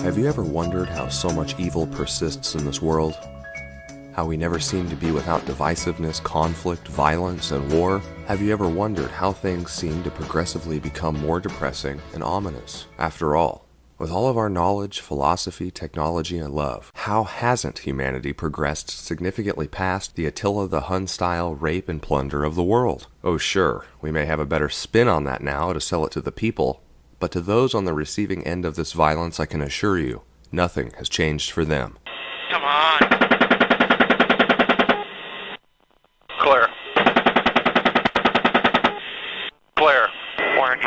Have you ever wondered how so much evil persists in this world? How we never seem to be without divisiveness, conflict, violence, and war? Have you ever wondered how things seem to progressively become more depressing and ominous? After all, with all of our knowledge, philosophy, technology, and love, how hasn't humanity progressed significantly past the Attila the Hun-style rape and plunder of the world? Oh sure, we may have a better spin on that now to sell it to the people, but to those on the receiving end of this violence, I can assure you, nothing has changed for them. Come on. Clear. Clear. Orange.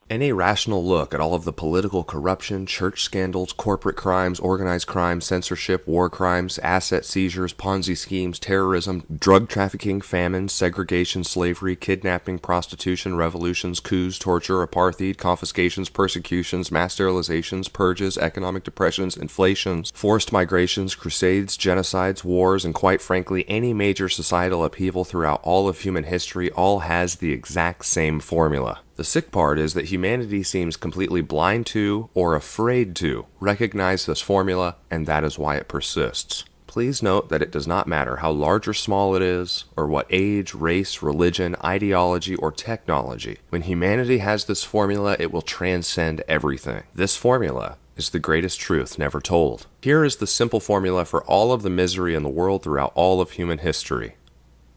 Any rational look at all of the political corruption, church scandals, corporate crimes, organized crime, censorship, war crimes, asset seizures, Ponzi schemes, terrorism, drug trafficking, famine, segregation, slavery, kidnapping, prostitution, revolutions, coups, torture, apartheid, confiscations, persecutions, mass sterilizations, purges, economic depressions, inflations, forced migrations, crusades, genocides, wars, and quite frankly, any major societal upheaval throughout all of human history all has the exact same formula. The sick part is that humanity seems completely blind to, or afraid to, recognize this formula, and that is why it persists. Please note that it does not matter how large or small it is, or what age, race, religion, ideology, or technology. When humanity has this formula, it will transcend everything. This formula is the greatest truth never told. Here is the simple formula for all of the misery in the world throughout all of human history.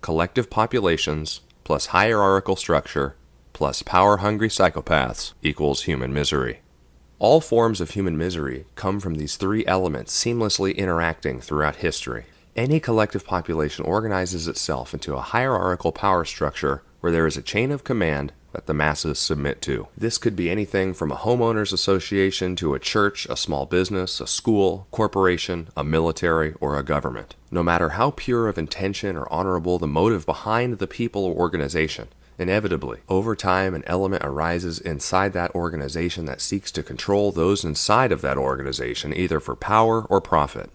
Collective populations plus hierarchical structure plus power-hungry psychopaths equals human misery. All forms of human misery come from these three elements seamlessly interacting throughout history. Any collective population organizes itself into a hierarchical power structure where there is a chain of command that the masses submit to. This could be anything from a homeowners association to a church, a small business, a school, corporation, a military, or a government. No matter how pure of intention or honorable the motive behind the people or organization, inevitably, over time, an element arises inside that organization that seeks to control those inside of that organization, either for power or profit.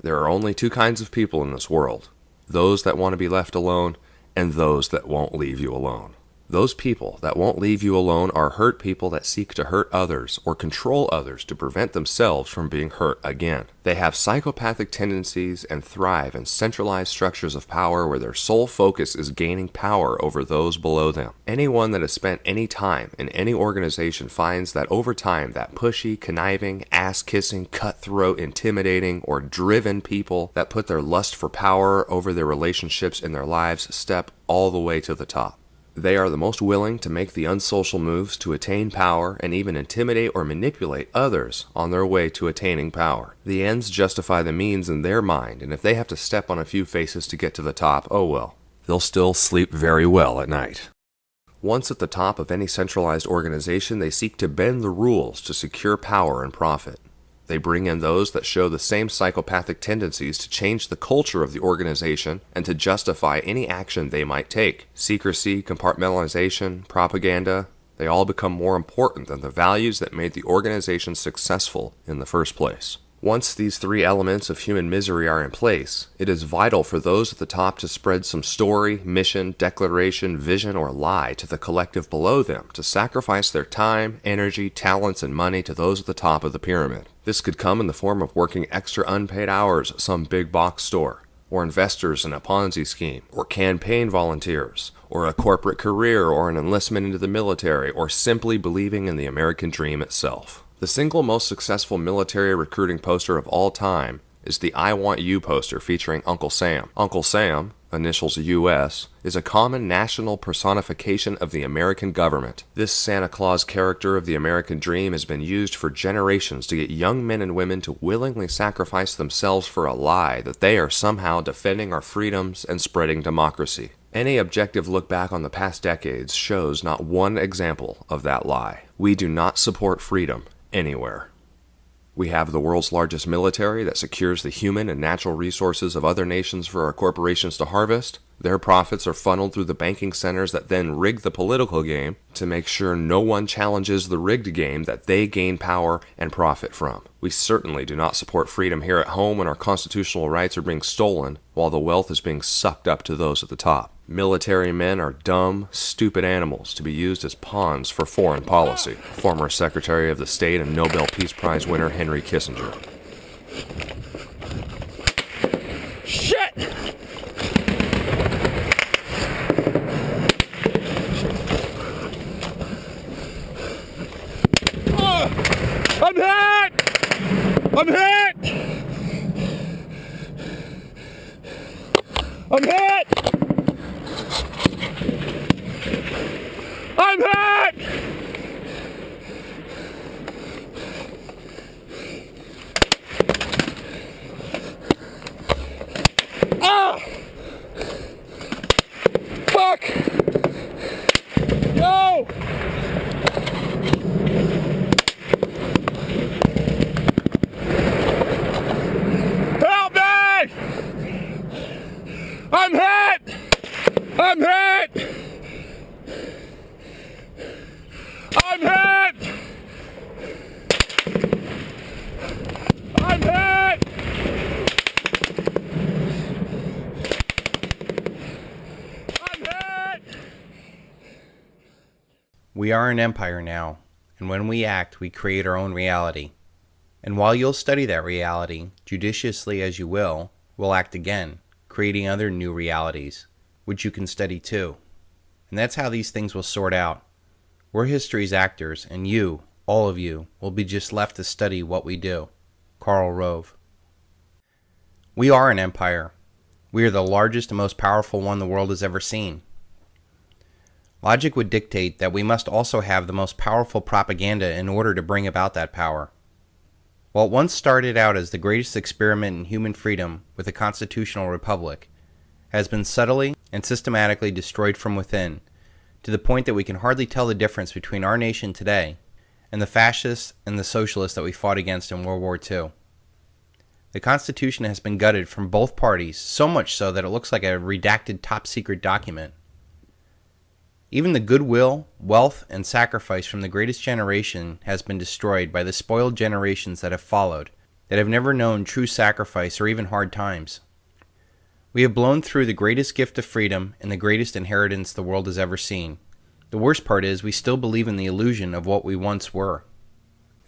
There are only two kinds of people in this world: those that want to be left alone, and those that won't leave you alone. Those people that won't leave you alone are hurt people that seek to hurt others or control others to prevent themselves from being hurt again. They have psychopathic tendencies and thrive in centralized structures of power where their sole focus is gaining power over those below them. Anyone that has spent any time in any organization finds that over time that pushy, conniving, ass-kissing, cutthroat, intimidating, or driven people that put their lust for power over their relationships in their lives step all the way to the top. They are the most willing to make the unsocial moves to attain power and even intimidate or manipulate others on their way to attaining power. The ends justify the means in their mind, and if they have to step on a few faces to get to the top, oh well. They'll still sleep very well at night. Once at the top of any centralized organization, they seek to bend the rules to secure power and profit. They bring in those that show the same psychopathic tendencies to change the culture of the organization and to justify any action they might take. Secrecy, compartmentalization, propaganda, they all become more important than the values that made the organization successful in the first place. Once these three elements of human misery are in place, it is vital for those at the top to spread some story, mission, declaration, vision, or lie to the collective below them, to sacrifice their time, energy, talents, and money to those at the top of the pyramid. This could come in the form of working extra unpaid hours at some big box store, or investors in a Ponzi scheme, or campaign volunteers, or a corporate career, or an enlistment into the military, or simply believing in the American dream itself. The single most successful military recruiting poster of all time is the I Want You poster featuring Uncle Sam. Uncle Sam, initials US, is a common national personification of the American government. This Santa Claus character of the American dream has been used for generations to get young men and women to willingly sacrifice themselves for a lie that they are somehow defending our freedoms and spreading democracy. Any objective look back on the past decades shows not one example of that lie. We do not support freedom anywhere. We have the world's largest military that secures the human and natural resources of other nations for our corporations to harvest, Their profits are funneled through the banking centers that then rig the political game to make sure no one challenges the rigged game that they gain power and profit from. We certainly do not support freedom here at home when our constitutional rights are being stolen while the wealth is being sucked up to those at the top. Military men are dumb, stupid animals to be used as pawns for foreign policy. Former Secretary of the State and Nobel Peace Prize winner Henry Kissinger. Shit! I'm hit! I'm hit! I'm hit! I'm hit! Ah! Fuck! No! Help me! I'm hit! I'm hit! I'm hit! I'm hit! I'm hit! We are an empire now, and when we act, we create our own reality. And while you'll study that reality, judiciously as you will, we'll act again, creating other new realities, which you can study too. And that's how these things will sort out. We're history's actors, and you, all of you, will be just left to study what we do. Karl Rove. We are an empire. We are the largest and most powerful one the world has ever seen. Logic would dictate that we must also have the most powerful propaganda in order to bring about that power. While it once started out as the greatest experiment in human freedom with a constitutional republic, it has been subtly and systematically destroyed from within, to the point that we can hardly tell the difference between our nation today and the fascists and the socialists that we fought against in World War II. The Constitution has been gutted from both parties, so much so that it looks like a redacted top-secret document. Even the goodwill, wealth, and sacrifice from the greatest generation has been destroyed by the spoiled generations that have followed, that have never known true sacrifice or even hard times. We have blown through the greatest gift of freedom and the greatest inheritance the world has ever seen. The worst part is we still believe in the illusion of what we once were.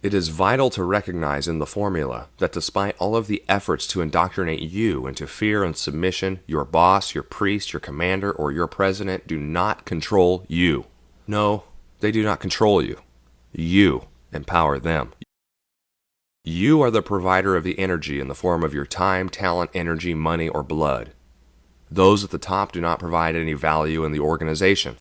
It is vital to recognize in the formula that despite all of the efforts to indoctrinate you into fear and submission, your boss, your priest, your commander, or your president do not control you. No, they do not control you. You empower them. You are the provider of the energy in the form of your time, talent, energy, money, or blood. Those at the top do not provide any value in the organization.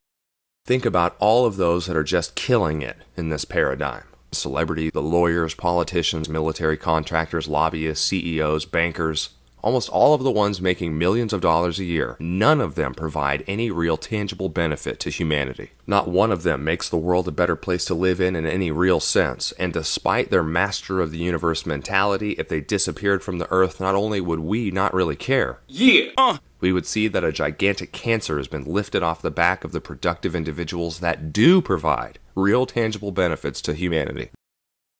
Think about all of those that are just killing it in this paradigm. Celebrity, the lawyers, politicians, military contractors, lobbyists, CEOs, bankers, almost all of the ones making millions of dollars a year, none of them provide any real tangible benefit to humanity. Not one of them makes the world a better place to live in any real sense, and despite their master of the universe mentality, if they disappeared from the earth, not only would we not really care, we would see that a gigantic cancer has been lifted off the back of the productive individuals that do provide real tangible benefits to humanity.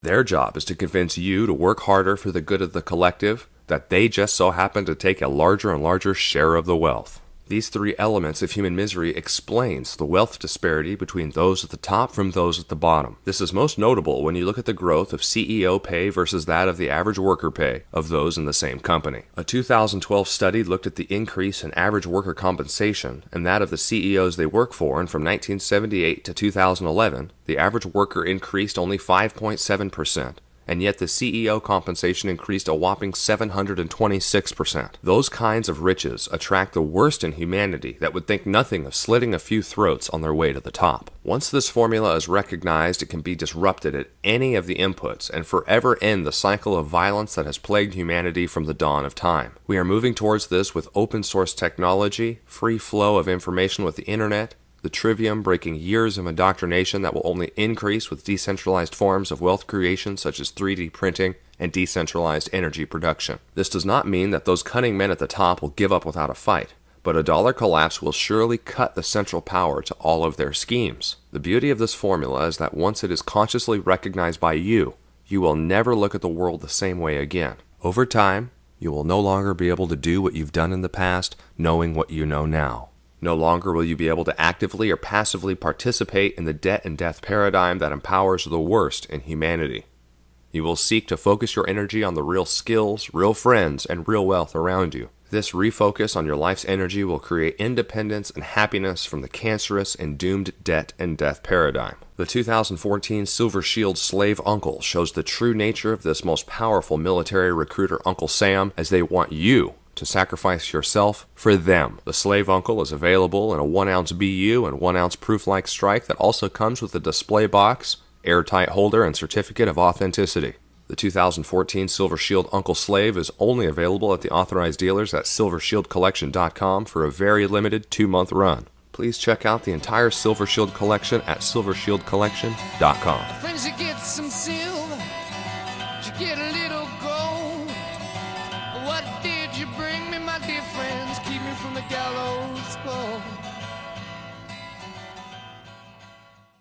Their job is to convince you to work harder for the good of the collective, that they just so happen to take a larger and larger share of the wealth. These three elements of human misery explains the wealth disparity between those at the top from those at the bottom. This is most notable when you look at the growth of CEO pay versus that of the average worker pay of those in the same company. A 2012 study looked at the increase in average worker compensation and that of the CEOs they work for, and from 1978 to 2011, the average worker increased only 5.7%. And yet the CEO compensation increased a whopping 726%. Those kinds of riches attract the worst in humanity that would think nothing of slitting a few throats on their way to the top. Once this formula is recognized, it can be disrupted at any of the inputs and forever end the cycle of violence that has plagued humanity from the dawn of time. We are moving towards this with open source technology, free flow of information with the internet, the trivium breaking years of indoctrination that will only increase with decentralized forms of wealth creation such as 3D printing and decentralized energy production. This does not mean that those cunning men at the top will give up without a fight, But a dollar collapse will surely cut the central power to all of their schemes. The beauty of this formula is that once it is consciously recognized by you, you will never look at the world the same way again. Over time, you will no longer be able to do what you've done in the past, knowing what you know now. No longer will you be able to actively or passively participate in the debt and death paradigm that empowers the worst in humanity. You will seek to focus your energy on the real skills, real friends, and real wealth around you. This refocus on your life's energy will create independence and happiness from the cancerous and doomed debt and death paradigm. The 2014 Silver Shield Slave Uncle shows the true nature of this most powerful military recruiter, Uncle Sam, as they want you to sacrifice yourself for them. The Slave Uncle is available in a 1-ounce BU and 1-ounce proof-like strike that also comes with a display box, airtight holder, and certificate of authenticity. The 2014 Silver Shield Uncle Slave is only available at the authorized dealers at silvershieldcollection.com for a very limited 2-month run. Please check out the entire Silver Shield collection at silvershieldcollection.com. Friends, you get some silver, you get a little gold. What did you